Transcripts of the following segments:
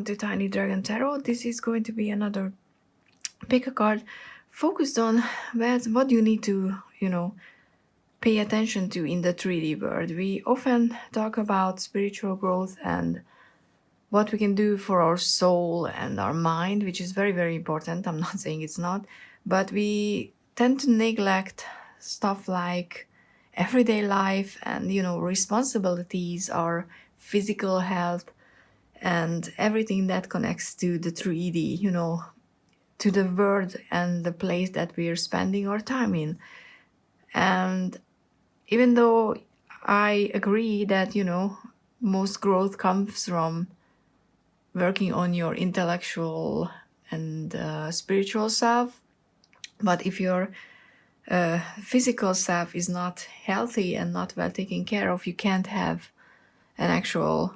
to Tiny Dragon Tarot. This is going to be another pick a card focused on what you need to, pay attention to in the 3D world. We often talk about spiritual growth and what we can do for our soul and our mind, which is very, very important. I'm not saying it's not, but we tend to neglect stuff like everyday life and, responsibilities, our physical health, and everything that connects to the 3D, to the world and the place that we are spending our time in. And even though I agree that, most growth comes from working on your intellectual and spiritual self, but if your physical self is not healthy and not well taken care of, you can't have an actual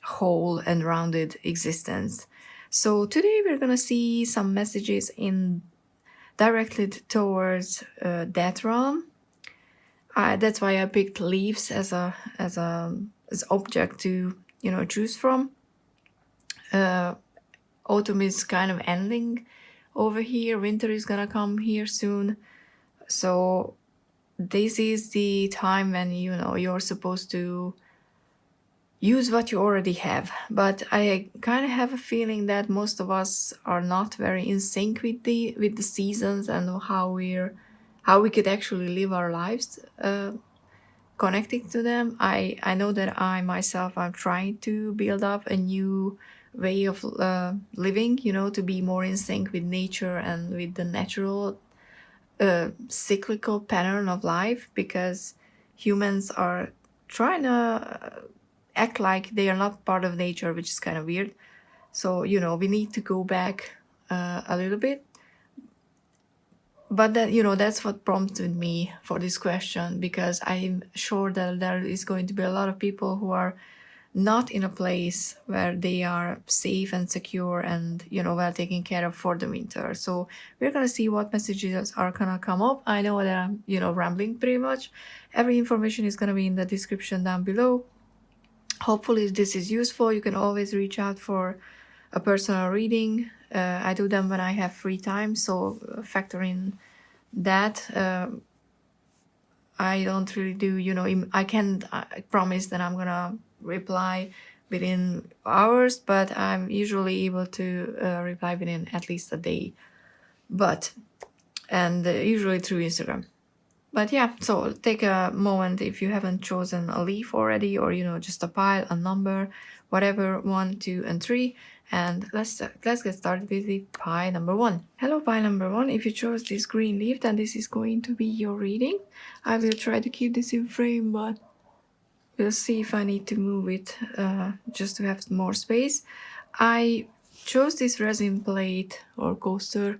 whole and rounded existence. So today we're gonna see some messages in directed towards that realm. That's why I picked leaves as object to choose from. Autumn is kind of ending over here. Winter is gonna come here soon. So this is the time when you're supposed to use what you already have. But I kind of have a feeling that most of us are not very in sync with the seasons and how we could actually live our lives connecting to them. I know that I myself am trying to build up a new way of living, to be more in sync with nature and with the natural cyclical pattern of life, because humans are trying to act like they are not part of nature, which is kind of weird. So we need to go back a little bit. But that's what prompted me for this question, because I'm sure that there is going to be a lot of people who are not in a place where they are safe and secure and well taken care of for the winter. So we're gonna see what messages are gonna come up. I know that I'm rambling pretty much. Every information is gonna be in the description down below. Hopefully this is useful. You can always reach out for a personal reading. I do them when I have free time, so factor in that. I don't really do, I can't promise that I'm gonna reply within hours, but I'm usually able to reply within at least a day, and usually through Instagram. But yeah, so take a moment if you haven't chosen a leaf already, or just a pile, a number, whatever, 1, 2, and 3. And let's get started with the pile number 1. Hello, pile number 1. If you chose this green leaf, then this is going to be your reading. I will try to keep this in frame, but we'll see if I need to move it just to have more space. I chose this resin plate or coaster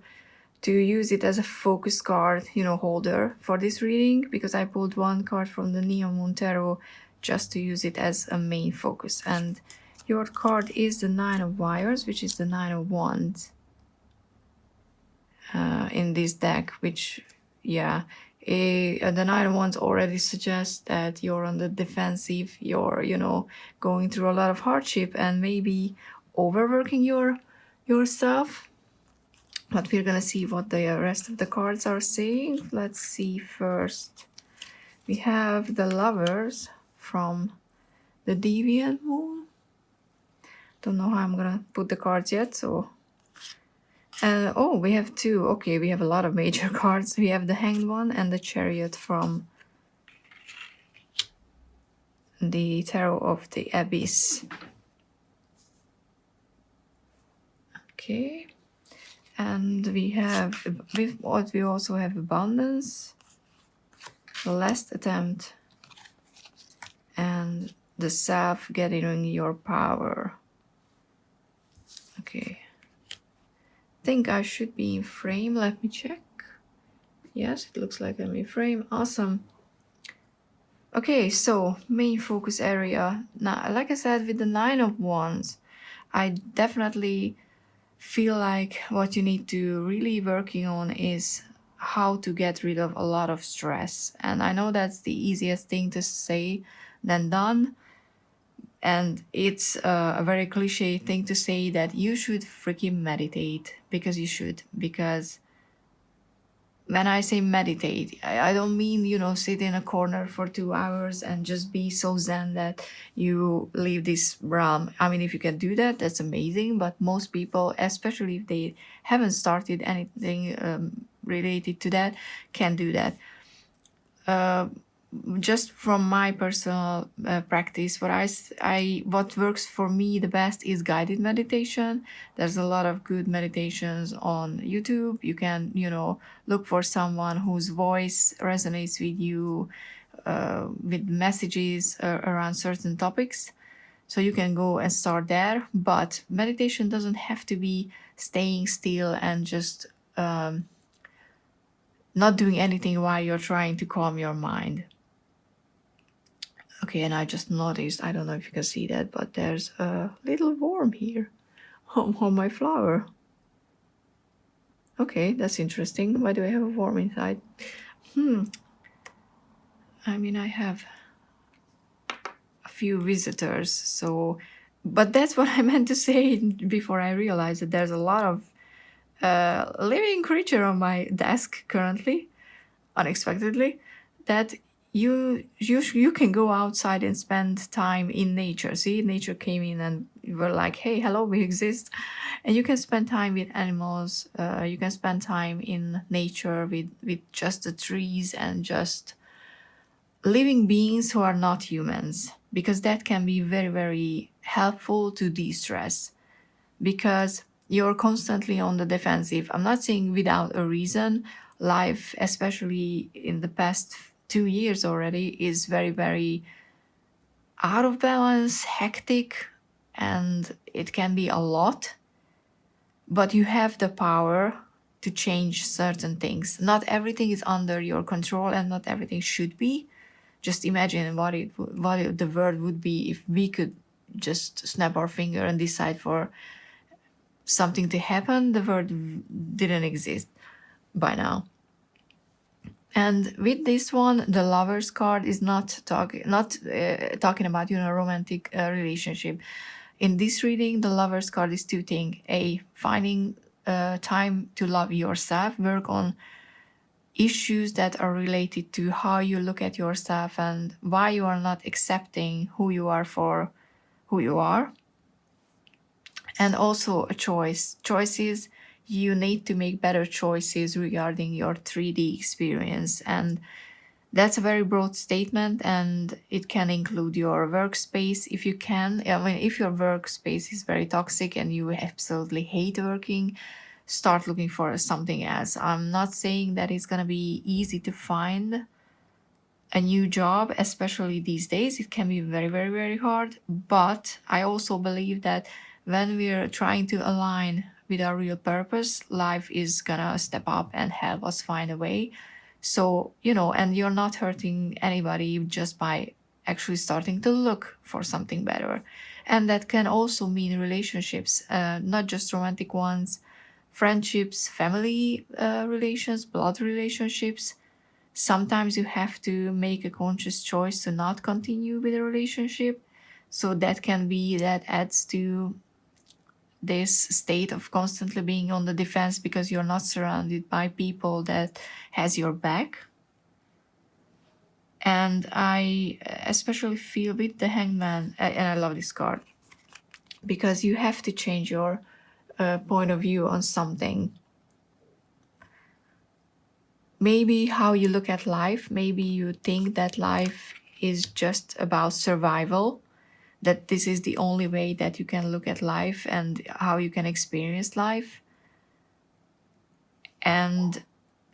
to use it as a focus card, holder for this reading, because I pulled one card from the Neon Moon Tarot just to use it as a main focus. And your card is the 9 of Wires, which is the 9 of Wands in this deck, which, yeah, the 9 of Wands already suggests that you're on the defensive, you're, going through a lot of hardship and maybe overworking yourself. But we're gonna see what the rest of the cards are saying. Let's see first. We have the Lovers from the Deviant Moon. Don't know how I'm gonna put the cards yet, so... oh, we have 2. Okay, we have a lot of major cards. We have the Hanged One and the Chariot from the Tarot of the Abyss. Okay. And we also have Abundance, the Last Attempt, and the Self Gathering Your Power. Okay. I think I should be in frame. Let me check. Yes, it looks like I'm in frame. Awesome. Okay, so main focus area. Now, like I said, with the 9 of Wands, I definitely feel like what you need to really working on is how to get rid of a lot of stress. And I know that's the easiest thing to say than done, And it's a very cliche thing to say that you should freaking meditate, because you should. Because when I say meditate, I don't mean, sit in a corner for 2 hours and just be so zen that you leave this realm. I mean, if you can do that, that's amazing. But most people, especially if they haven't started anything related to that, can do that. Just from my personal practice, what works for me the best is guided meditation. There's a lot of good meditations on YouTube. You can, look for someone whose voice resonates with you, with messages around certain topics. So you can go and start there. But meditation doesn't have to be staying still and just not doing anything while you're trying to calm your mind. Okay, and I just noticed, I don't know if you can see that, but there's a little worm here on my flower. Okay, that's interesting. Why do I have a worm inside? I mean, I have a few visitors, so... But that's what I meant to say before I realized that there's a lot of living creature on my desk currently, unexpectedly, that you can go outside and spend time in nature. See, nature came in and we were like, hey, hello, we exist. And you can spend time with animals. You can spend time in nature with just the trees and just living beings who are not humans, because that can be very, very helpful to de-stress, because you're constantly on the defensive. I'm not saying without a reason. Life, especially in the past 2 years already, is very, very out of balance, hectic, and it can be a lot. But you have the power to change certain things. Not everything is under your control, and not everything should be. Just imagine what the world would be if we could just snap our finger and decide for something to happen. The world didn't exist by now. And with this one, the Lovers card is not talking about romantic relationship. In this reading, the Lovers card is two things: finding time to love yourself, work on issues that are related to how you look at yourself and why you are not accepting who you are for who you are. And also a choices. You need to make better choices regarding your 3D experience. And that's a very broad statement, and it can include your workspace if you can. I mean, if your workspace is very toxic and you absolutely hate working, start looking for something else. I'm not saying that it's going to be easy to find a new job, especially these days. It can be very, very, very hard. But I also believe that when we're trying to align with our real purpose, life is gonna step up and help us find a way. So, and you're not hurting anybody just by actually starting to look for something better. And that can also mean relationships, not just romantic ones, friendships, family relations, blood relationships. Sometimes you have to make a conscious choice to not continue with a relationship. So that adds to this state of constantly being on the defense because you're not surrounded by people that has your back. And I especially feel with the Hangman, and I love this card, because you have to change your point of view on something. Maybe how you look at life. Maybe you think that life is just about survival, that this is the only way that you can look at life and how you can experience life. And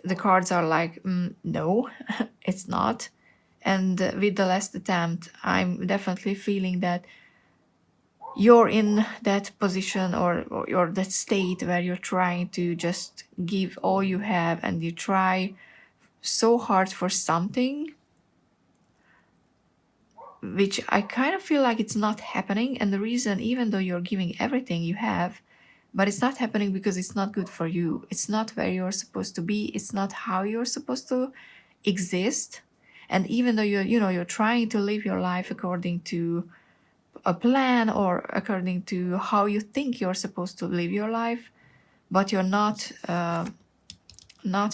the cards are like, no, it's not. And with the last attempt, I'm definitely feeling that you're in that position or that state where you're trying to just give all you have, and you try so hard for something which I kind of feel like it's not happening. And the reason, even though you're giving everything you have, but it's not happening because it's not good for you. It's not where you're supposed to be. It's not how you're supposed to exist. And even though you're trying to live your life according to a plan or according to how you think you're supposed to live your life, but you're not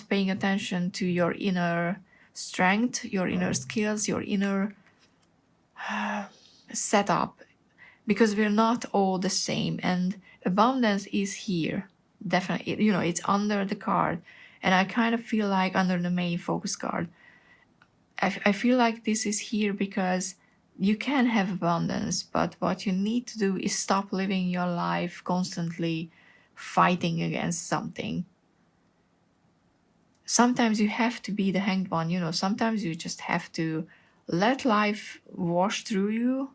paying attention to your inner strength, your inner skills, your inner setup, because we're not all the same. And abundance is here, definitely. It's under the card, and I kind of feel like under the main focus card, I feel like this is here because you can have abundance, but what you need to do is stop living your life constantly fighting against something. Sometimes you have to be the hanged one, sometimes you just have to let life wash through you,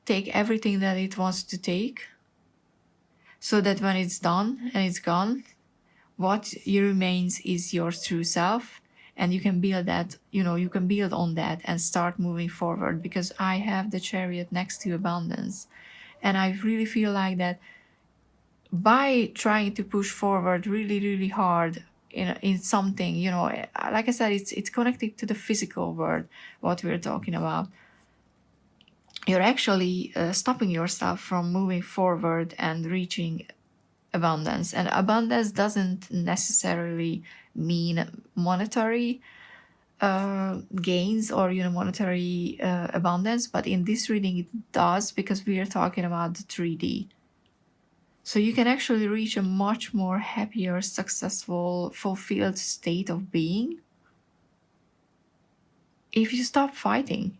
take everything that it wants to take, so that when it's done and it's gone, what remains is your true self. And you can build that, you can build on that and start moving forward, because I have the Chariot next to abundance. And I really feel like that by trying to push forward really, really hard in something, like I said, it's connected to the physical world, what we're talking about. You're actually stopping yourself from moving forward and reaching abundance. And abundance doesn't necessarily mean monetary gains or monetary abundance, but in this reading it does, because we are talking about the 3D. So you can actually reach a much more happier, successful, fulfilled state of being if you stop fighting.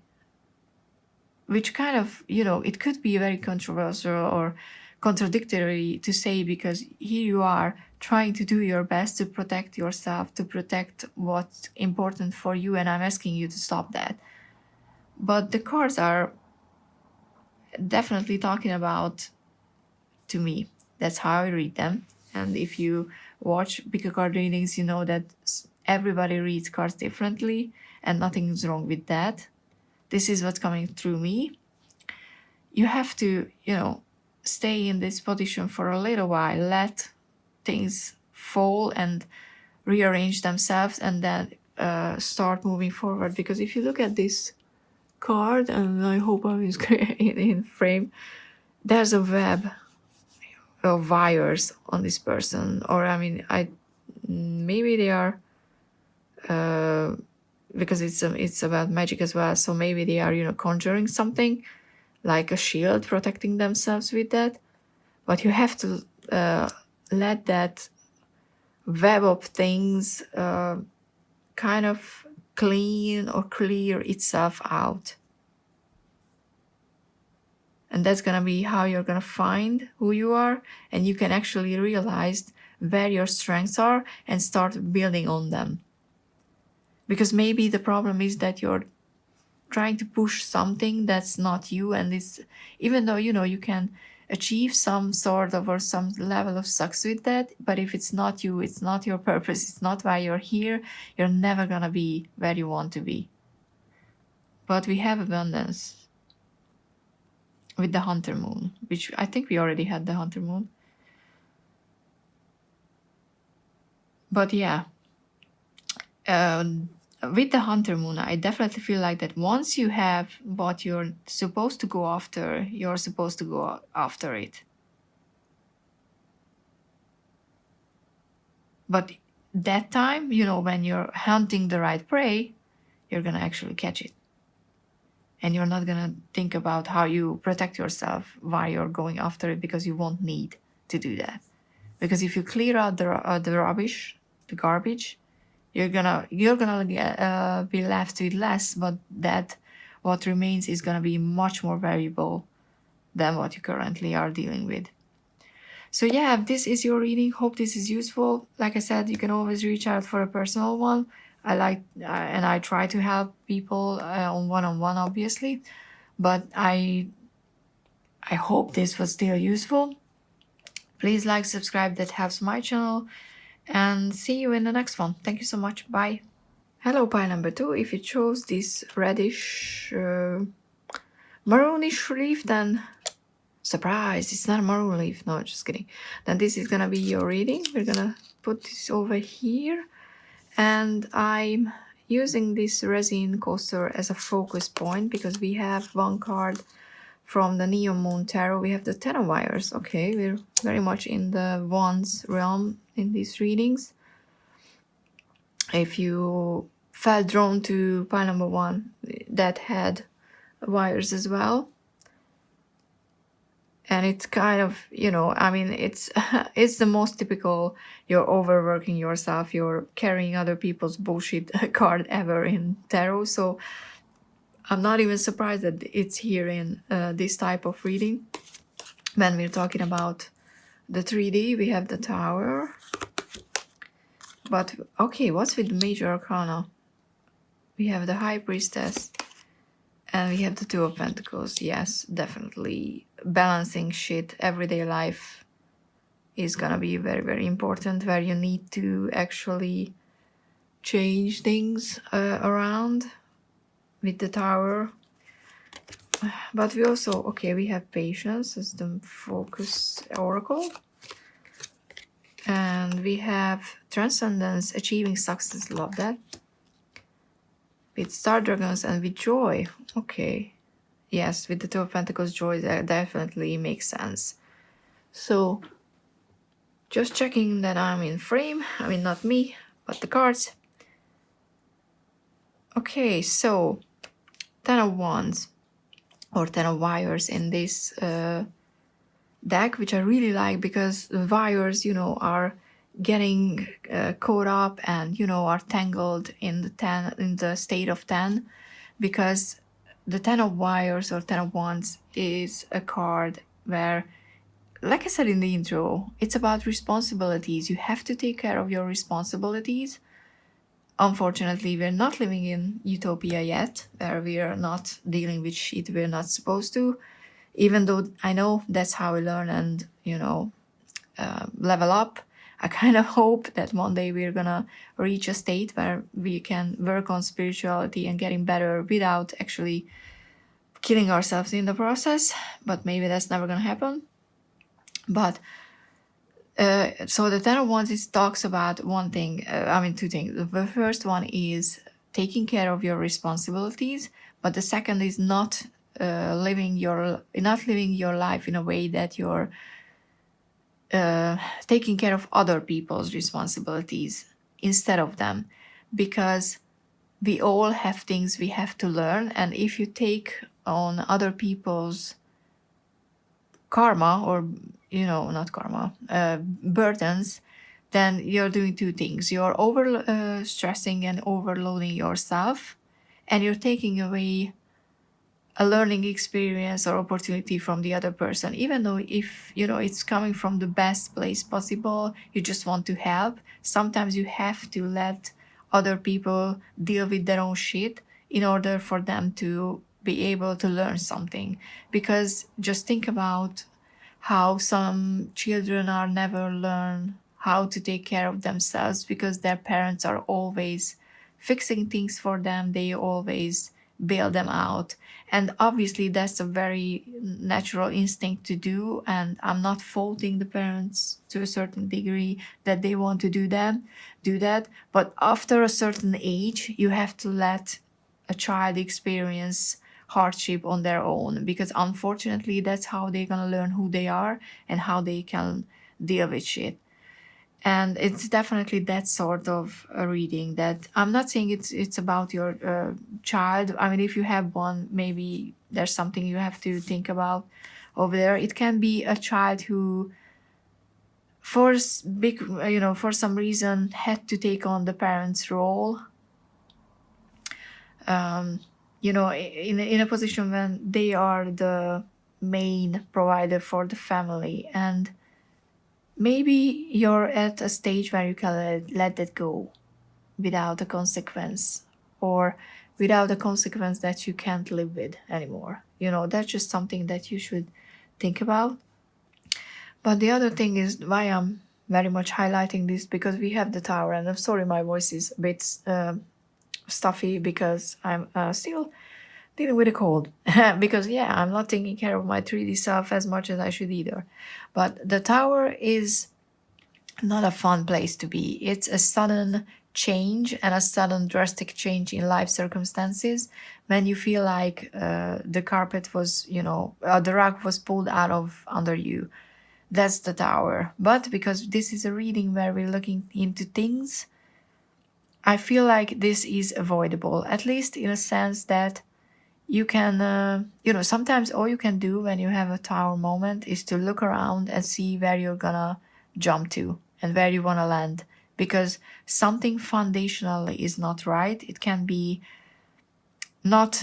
Which kind of, it could be very controversial or contradictory to say, because here you are trying to do your best to protect yourself, to protect what's important for you, and I'm asking you to stop that. But the cards are definitely talking about, to me, that's how I read them. And if you watch bigger card readings, you know that everybody reads cards differently, and nothing's wrong with that. This is what's coming through me. You have to, stay in this position for a little while, let things fall and rearrange themselves, and then start moving forward. Because if you look at this card, and I hope I'm in frame, there's a web of wires on this person, or maybe they are because it's about magic as well, so maybe they are conjuring something like a shield, protecting themselves with that. But you have to let that web of things kind of clean or clear itself out. And that's going to be how you're going to find who you are, and you can actually realize where your strengths are and start building on them. Because maybe the problem is that you're trying to push something that's not you, and it's, even though you can achieve some sort of or some level of success with that, but if it's not you, it's not your purpose, it's not why you're here, you're never gonna be where you want to be. But we have abundance with the Hunter Moon, which I think we already had the Hunter Moon. But yeah, with the Hunter Moon, I definitely feel like that once you have what you're supposed to go after, you're supposed to go after it. But that time, when you're hunting the right prey, you're going to actually catch it. And you're not going to think about how you protect yourself while you're going after it, because you won't need to do that. Because if you clear out the rubbish, the garbage, you're gonna be left with less, but that what remains is gonna be much more valuable than what you currently are dealing with. So yeah, this is your reading. Hope this is useful. Like I said, you can always reach out for a personal one. And I try to help people on one-on-one, obviously, but I hope this was still useful. Please like, subscribe, that helps my channel, and see you in the next one. Thank you so much. Bye. Hello, pile number 2. If you chose this reddish, maroonish leaf, then surprise, it's not a maroon leaf. No, just kidding. Then this is gonna be your reading. We're gonna put this over here, and I'm using this resin coaster as a focus point, because we have one card from the Neo Moon Tarot, we have the Ten of Wires. Okay, we're very much in the Wands realm in these readings. If you felt drawn to pile number 1, that had wires as well. And it's kind of, you know, I mean, it's it's the most typical, you're overworking yourself, you're carrying other people's bullshit card ever in tarot. So I'm not even surprised that it's here in this type of reading. When we're talking about the 3D, we have the Tower. But okay, what's with the Major Arcana? We have the High Priestess. And we have the Two of Pentacles. Yes, definitely balancing shit. Everyday life is gonna be very, very important, where you need to actually change things around with the Tower. But we also, okay, we have Patience as the focus oracle. And we have Transcendence, Achieving Success. Love that. With StarDragons and with Joy. Okay. Yes, with the Two of Pentacles, Joy, that definitely makes sense. So, just checking that I'm in frame. I mean, not me, but the cards. Okay, so 10 of Wands or 10 of Wires in this deck, which I really like, because the wires, you know, are getting caught up and, you know, are tangled in the state of 10, because the 10 of Wires or 10 of Wands is a card where, like I said in the intro, it's about responsibilities. You have to take care of your responsibilities. Unfortunately, we're not living in utopia yet, where we are not dealing with shit we're not supposed to, even though I know that's how we learn and, you know, level up. I kind of hope that one day we're gonna reach a state where we can work on spirituality and getting better without actually killing ourselves in the process, but maybe that's never gonna happen. But so the 10 of Wands talks about one thing, I mean two things. The first one is taking care of your responsibilities, but the second is not living your life in a way that you're taking care of other people's responsibilities instead of them, because we all have things we have to learn, and if you take on other people's karma, or, you know, not karma, burdens, then you're doing two things. You're over stressing and overloading yourself, and you're taking away a learning experience or opportunity from the other person, even though, if you know it's coming from the best place possible, you just want to help. Sometimes you have to let other people deal with their own shit in order for them to be able to learn something. Because just think about how some children are never learn how to take care of themselves, because their parents are always fixing things for them. They always bail them out, and obviously that's a very natural instinct to do, and I'm not faulting the parents to a certain degree that they want to do that, but after a certain age you have to let a child experience hardship on their own, because unfortunately that's how they're gonna learn who they are and how they can deal with shit. And it's definitely that sort of a reading, that I'm not saying it's about your child. I mean, if you have one, maybe there's something you have to think about over there. It can be a child who for some reason had to take on the parent's role, in a position when they are the main provider for the family, and maybe you're at a stage where you can let that go without a consequence, or without a consequence that you can't live with anymore. You know, that's just something that you should think about. But the other thing is why I'm very much highlighting this, because we have the Tower, and I'm sorry my voice is a bit stuffy because I'm still dealing with a cold. Because I'm not taking care of my 3D self as much as I should either. But the Tower is not a fun place to be. It's a sudden change and a sudden drastic change in life circumstances, when you feel like the carpet was, the rug was pulled out of under you. That's the Tower. But because this is a reading where we're looking into things, I feel like this is avoidable, at least in a sense that you can, sometimes all you can do when you have a Tower moment is to look around and see where you're gonna jump to and where you wanna land. Because something foundationally is not right. It can be not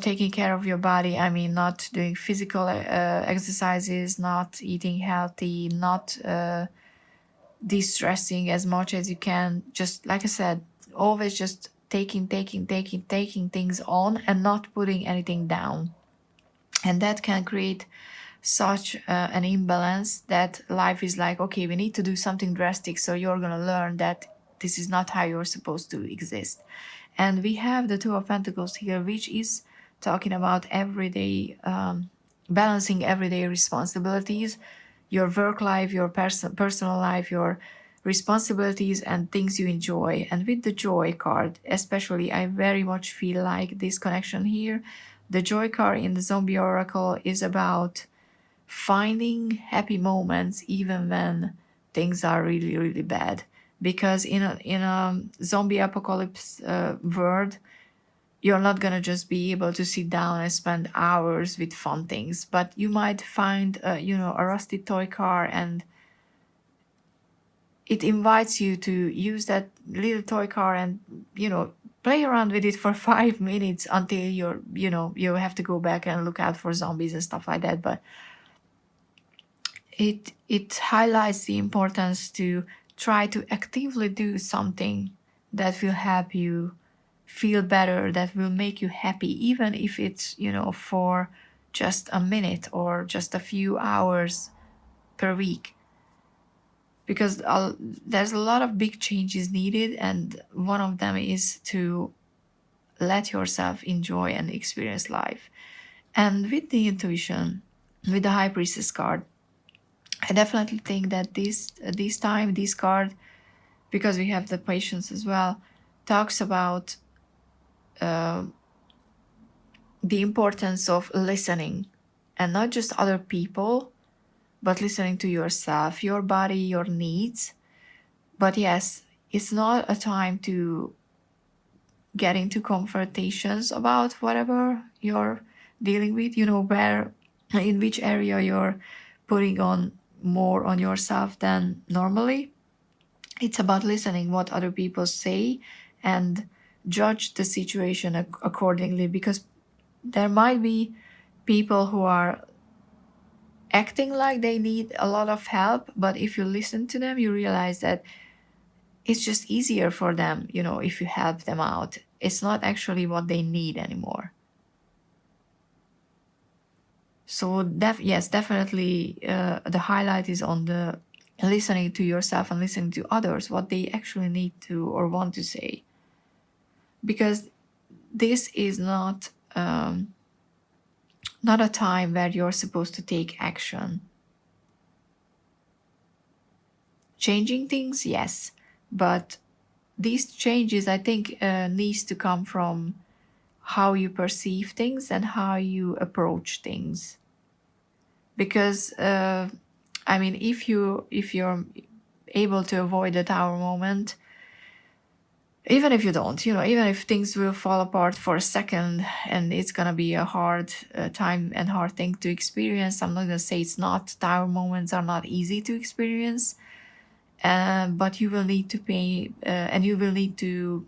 taking care of your body. I mean, not doing physical exercises, not eating healthy, not de-stressing as much as you can. Just like I said, always just taking things on and not putting anything down. And that can create such an imbalance that life is like, okay, we need to do something drastic, so you're going to learn that this is not how you're supposed to exist. And we have the Two of Pentacles here, which is talking about everyday, balancing everyday responsibilities, your work life, your personal life, your responsibilities and things you enjoy. And with the Joy card, especially, I very much feel like this connection here. The Joy card in the Zombie Oracle is about finding happy moments even when things are really, really bad. Because in a zombie apocalypse world, you're not gonna just be able to sit down and spend hours with fun things, but you might find a rusty toy car, and it invites you to use that little toy car and play around with it for 5 minutes until you have to go back and look out for zombies and stuff like that. But it highlights the importance to try to actively do something that will help you feel better, that will make you happy, even if it's for just a minute or just a few hours per week. Because there's a lot of big changes needed, and one of them is to let yourself enjoy and experience life. And with the intuition, with the High Priestess card, I definitely think that this card, because we have the Patience as well, talks about the importance of listening, and not just other people, but listening to yourself, your body, your needs. But yes, it's not a time to get into confrontations about whatever you're dealing with, in which area you're putting on more on yourself than normally. It's about listening what other people say and judge the situation accordingly, because there might be people who are acting like they need a lot of help, but if you listen to them, you realize that it's just easier for them, if you help them out. It's not actually what they need anymore. So yes, definitely the highlight is on the listening to yourself and listening to others, what they actually need to or want to say. Because this is not a time where you're supposed to take action. Changing things, yes, but these changes, I think, needs to come from how you perceive things and how you approach things. Because if you're able to avoid the Tower moment, even if you don't, even if things will fall apart for a second and it's gonna be a hard time and hard thing to experience. I'm not gonna say it's not. Tower moments are not easy to experience, but you will need to pay, and you will need to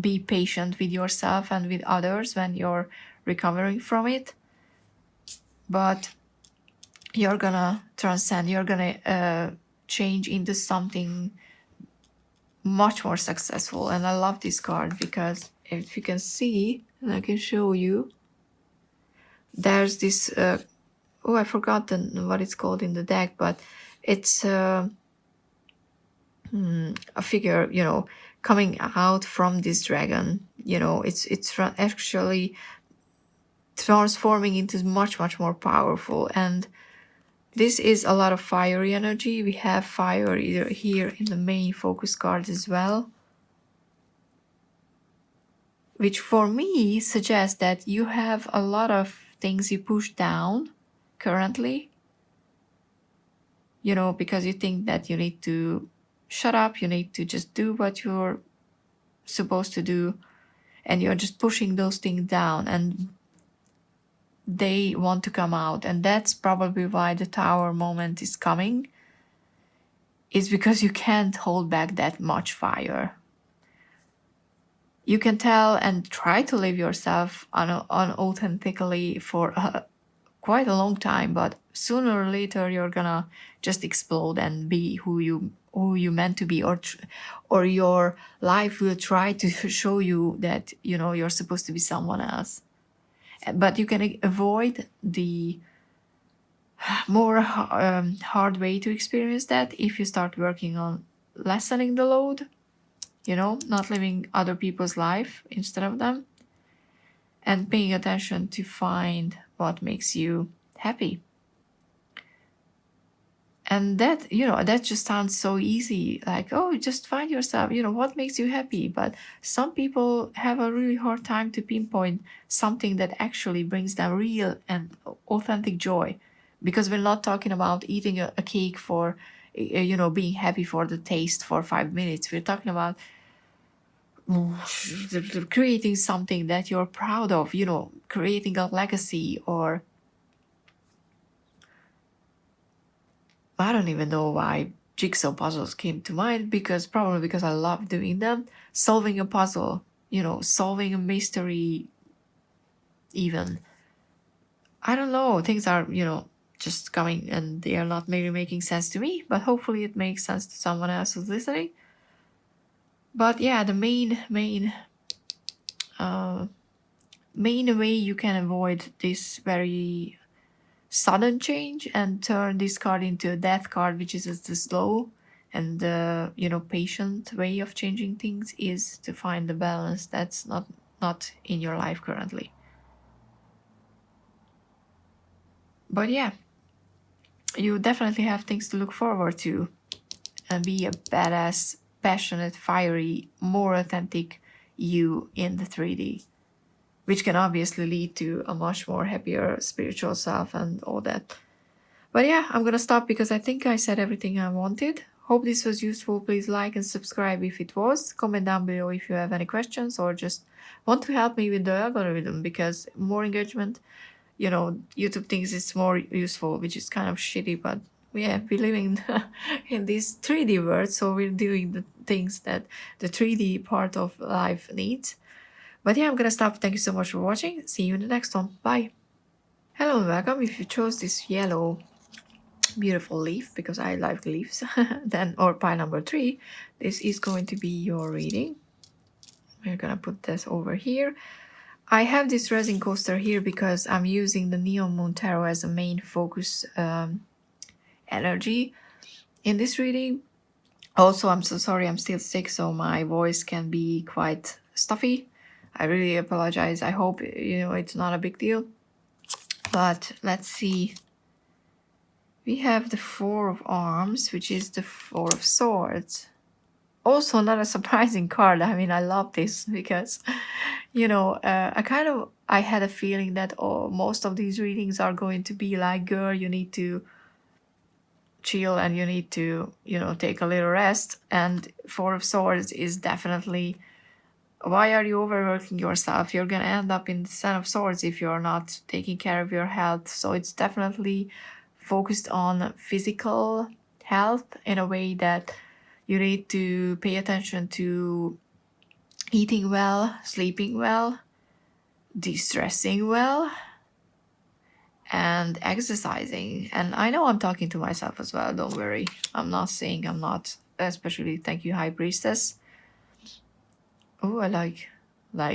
be patient with yourself and with others when you're recovering from it. But you're gonna transcend, you're gonna change into something much more successful. And I love this card because if you can see, and I can show you, there's this I forgot what it's called in the deck, but it's a figure, coming out from this dragon. It's actually transforming into much more powerful. And This is a lot of fiery energy. We have fire either here in the main focus card as well, which for me suggests that you have a lot of things you push down currently, you know, because you think that you need to shut up, you need to just do what you're supposed to do, and you're just pushing those things down, and they want to come out. And that's probably why the tower moment is coming, is because you can't hold back that much fire. You can tell and try to live yourself unauthentically for quite a long time, but sooner or later you're gonna just explode and be who you meant to be, or your life will try to show you that, you know, you're supposed to be someone else. But you can avoid the more hard way to experience that if you start working on lessening the load, you know, not living other people's life instead of them, and paying attention to find what makes you happy. And that, you know, that just sounds so easy, like, oh, just find yourself, you know, what makes you happy. But some people have a really hard time to pinpoint something that actually brings them real and authentic joy, because we're not talking about eating a cake for, you know, being happy for the taste for 5 minutes. We're talking about creating something that you're proud of, you know, creating a legacy, or I don't even know why jigsaw puzzles came to mind, probably because I love doing them. Solving a puzzle, you know, solving a mystery even. I don't know, things are, you know, just coming and they are not maybe making sense to me, but hopefully it makes sense to someone else who's listening. But yeah, the main way you can avoid this very sudden change and turn this card into a death card, which is the slow and the, you know, patient way of changing things, is to find the balance that's not in your life currently. But yeah, you definitely have things to look forward to, and be a badass, passionate, fiery, more authentic you in the 3D, which can obviously lead to a much more happier spiritual self and all that. But yeah, I'm gonna stop because I think I said everything I wanted. Hope this was useful. Please like and subscribe if it was. Comment down below if you have any questions or just want to help me with the algorithm, because more engagement, you know, YouTube thinks it's more useful, which is kind of shitty, but yeah, we live in this 3D world, so we're doing the things that the 3D part of life needs. But yeah, I'm gonna stop. Thank you so much for watching. See you in the next one. Bye. Hello and welcome. If you chose this yellow beautiful leaf, because I like leaves, then, or pile number 3, this is going to be your reading. We're gonna put this over here. I have this resin coaster here because I'm using the Neon Moon Tarot as a main focus energy in this reading. Also, I'm so sorry, I'm still sick, so my voice can be quite stuffy. I really apologize. I hope, you know, it's not a big deal. But let's see. We have the 4 of Arms, which is the 4 of Swords. Also not a surprising card. I mean, I love this because, you know, I had a feeling that most of these readings are going to be like, girl, you need to chill and you need to, you know, take a little rest. And 4 of Swords is definitely, why are you overworking yourself? You're gonna end up in the 10 of Swords if you're not taking care of your health. So it's definitely focused on physical health in a way that you need to pay attention to eating well, sleeping well, de-stressing well, and exercising. And I know I'm talking to myself as well, don't worry. I'm not saying I'm not, especially thank you, High Priestess. Oh, I like,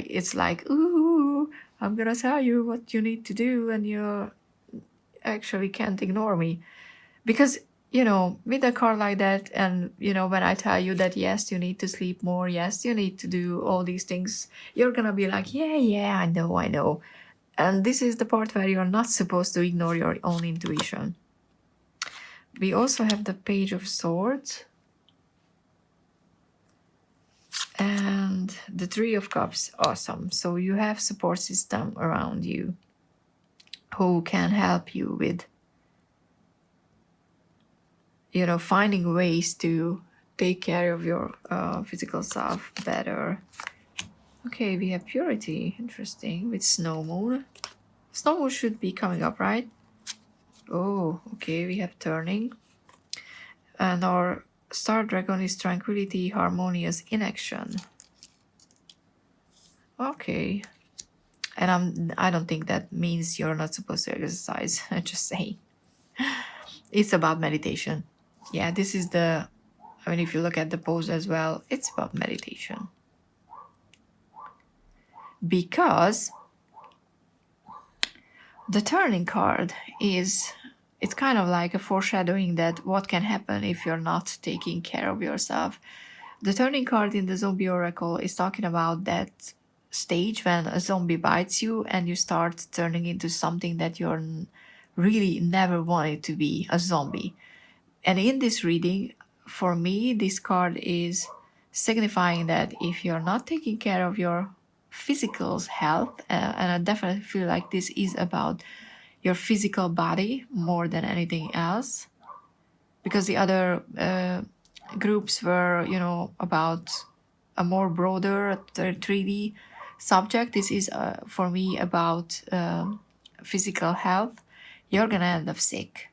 it's like, ooh, I'm gonna tell you what you need to do, and you actually can't ignore me. Because, you know, with a card like that, and, you know, when I tell you that, yes, you need to sleep more, yes, you need to do all these things, you're gonna be like, yeah, I know. And this is the part where you're not supposed to ignore your own intuition. We also have the Page of Swords and the Three of Cups. Awesome. So you have support system around you who can help you with, you know, finding ways to take care of your physical self better. Okay, we have Purity. Interesting. With Snow Moon. Snow Moon should be coming up, right? Oh, okay. We have Turning. And our Star Dragon is Tranquility, Harmonious, Inaction. Okay. And I don't think that means you're not supposed to exercise. I'm just saying. It's about meditation. Yeah, this is the, I mean, if you look at the pose as well, it's about meditation. Because the Turning card is, it's kind of like a foreshadowing that what can happen if you're not taking care of yourself. The Turning card in the Zombie Oracle is talking about that stage when a zombie bites you and you start turning into something that you're really never wanted to be, a zombie. And in this reading, for me, this card is signifying that if you're not taking care of your physical health, and I definitely feel like this is about your physical body more than anything else, because the other groups were, you know, about a more broader 3D subject. This is for me about physical health. You're gonna end up sick.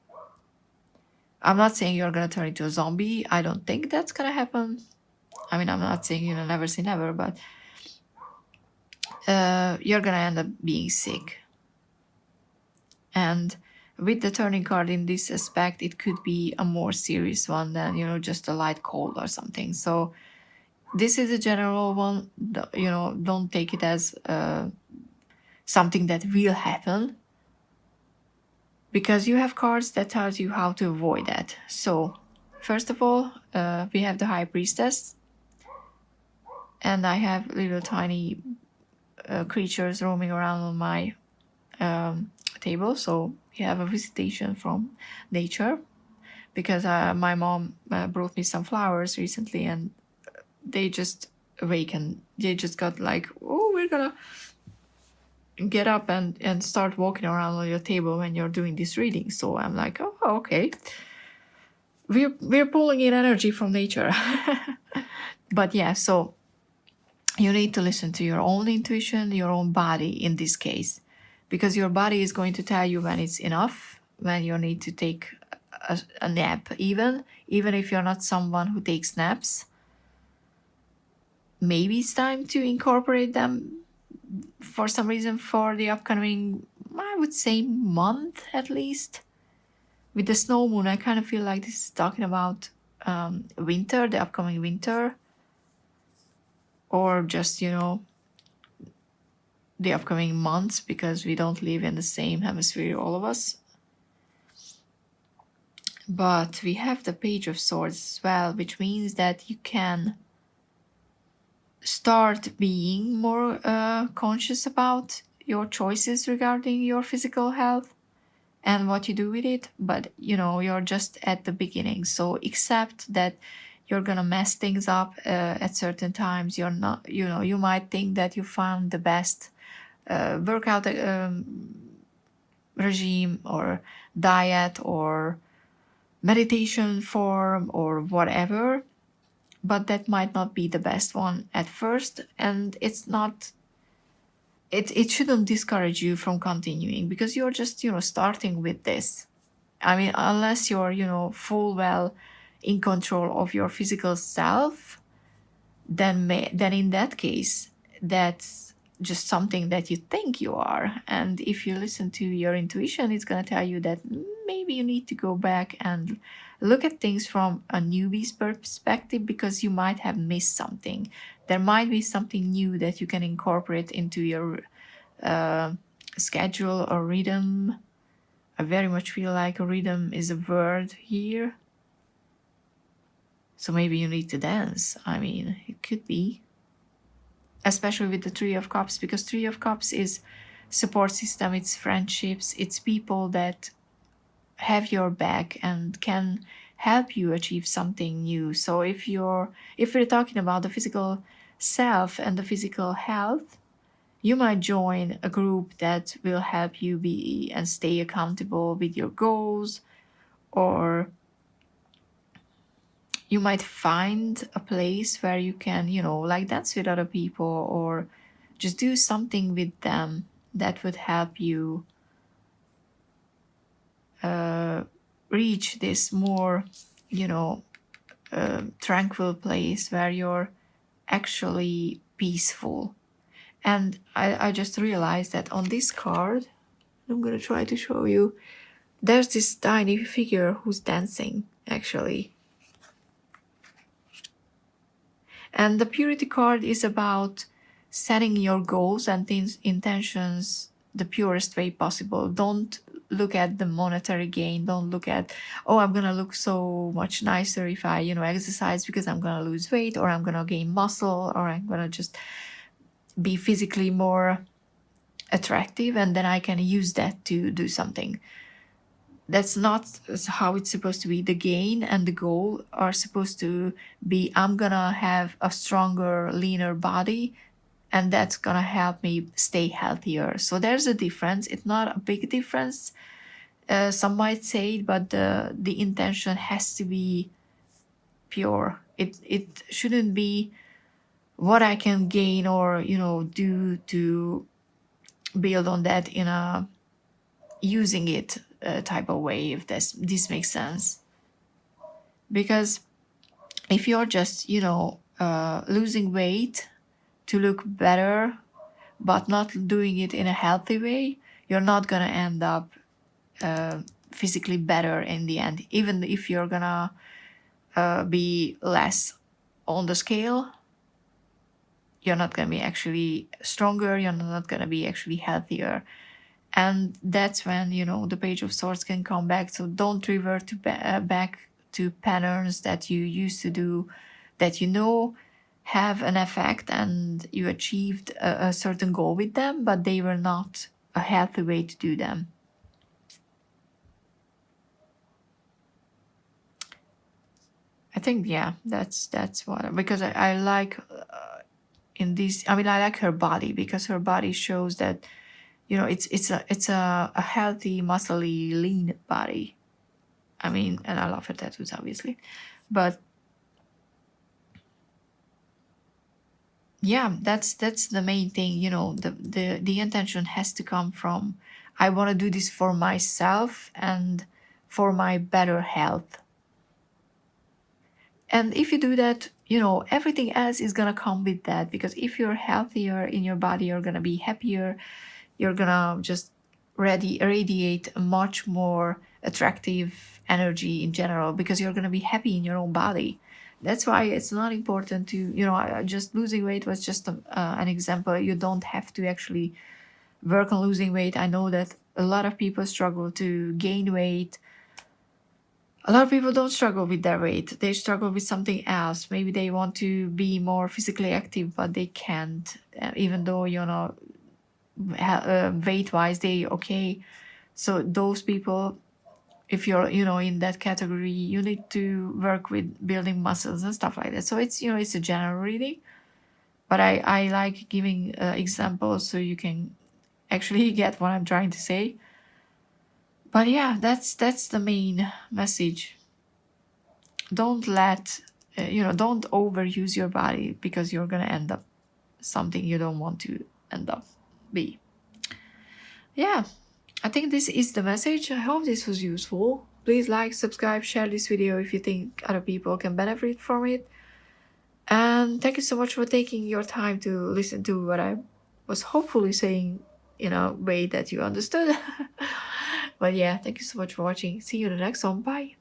I'm not saying you're gonna turn into a zombie. I don't think that's gonna happen. I mean, I'm not saying, you know, never say never, but you're gonna end up being sick. And with the Turning card in this aspect, it could be a more serious one than, you know, just a light cold or something. So this is a general one. You know, don't take it as something that will happen, because you have cards that tells you how to avoid that. So first of all, we have the High Priestess, and I have little tiny creatures roaming around on my table. So we have a visitation from nature, because my mom brought me some flowers recently, and they just awakened. They just got like, oh, we're gonna get up and start walking around on your table when you're doing this reading. So I'm like, oh, okay. We're pulling in energy from nature. But yeah, so you need to listen to your own intuition, your own body in this case, because your body is going to tell you when it's enough, when you need to take a nap, even if you're not someone who takes naps. Maybe it's time to incorporate them for some reason for the upcoming, I would say, month at least. With the Snow Moon, I kind of feel like this is talking about winter, the upcoming winter, or just, you know, the upcoming months, because we don't live in the same hemisphere, all of us. But we have the Page of Swords as well, which means that you can start being more conscious about your choices regarding your physical health and what you do with it. But, you know, you're just at the beginning. So accept that you're gonna mess things up at certain times. You're not, you know, you might think that you found the best workout regime or diet or meditation form or whatever, but that might not be the best one at first, and it's not, it shouldn't discourage you from continuing, because you're just, you know, starting with this. I mean, unless you're, you know, full well in control of your physical self, then in that case, that's just something that you think you are. And if you listen to your intuition, it's going to tell you that maybe you need to go back and look at things from a newbie's perspective, because you might have missed something. There might be something new that you can incorporate into your schedule or rhythm. I very much feel like a rhythm is a word here. So maybe you need to dance. I mean, it could be. Especially with the Three of Cups, because Three of Cups is support system, it's friendships, it's people that have your back and can help you achieve something new. So if we're talking about the physical self and the physical health, you might join a group that will help you be and stay accountable with your goals, or you might find a place where you can, like dance with other people, or just do something with them that would help you reach this more, tranquil place where you're actually peaceful. And I just realized that on this card, I'm going to try to show you, there's this tiny figure who's dancing, actually. And the purity card is about setting your goals and intentions the purest way possible. Don't look at the monetary gain. Don't look at, oh, I'm going to look so much nicer if I, exercise because I'm going to lose weight, or I'm going to gain muscle, or I'm going to just be physically more attractive and then I can use that to do something. That's not how it's supposed to be. The gain and the goal are supposed to be, I'm gonna have a stronger, leaner body, and that's gonna help me stay healthier. So there's a difference. It's not a big difference, some might say, but the intention has to be pure. It shouldn't be what I can gain or do to build on that in a using it type of way, if this makes sense. Because if you're just losing weight to look better but not doing it in a healthy way, you're not gonna end up physically better in the end. Even if you're gonna be less on the scale, you're not gonna be actually stronger, you're not gonna be actually healthier. And that's when the Page of Swords can come back. So don't revert to back to patterns that you used to do, that have an effect and you achieved a certain goal with them, but they were not a healthy way to do them. I think that's what, because I like in this. I mean, I like her body, because her body shows that it's a healthy, muscly, lean body. I mean, and I love her tattoos, obviously, but yeah, that's the main thing. The intention has to come from, I want to do this for myself and for my better health. And if you do that, everything else is gonna come with that, because if you're healthier in your body, you're gonna be happier. You're gonna just radiate a much more attractive energy in general, because you're gonna be happy in your own body. That's why it's not important to, just losing weight was just an example. You don't have to actually work on losing weight. I know that a lot of people struggle to gain weight. A lot of people don't struggle with their weight. They struggle with something else. Maybe they want to be more physically active, but they can't, even though, weight-wise, they okay. So those people, if you're, in that category, you need to work with building muscles and stuff like that. So it's, it's a general reading. But I like giving examples so you can actually get what I'm trying to say. But yeah, that's the main message. Don't let, don't overuse your body, because you're going to end up something you don't want to end up be. Yeah, I think this is the message. I hope this was useful. Please like, subscribe, share this video if you think other people can benefit from it. And thank you so much for taking your time to listen to what I was hopefully saying in a way that you understood. But yeah, thank you so much for watching. See you in the next one. Bye.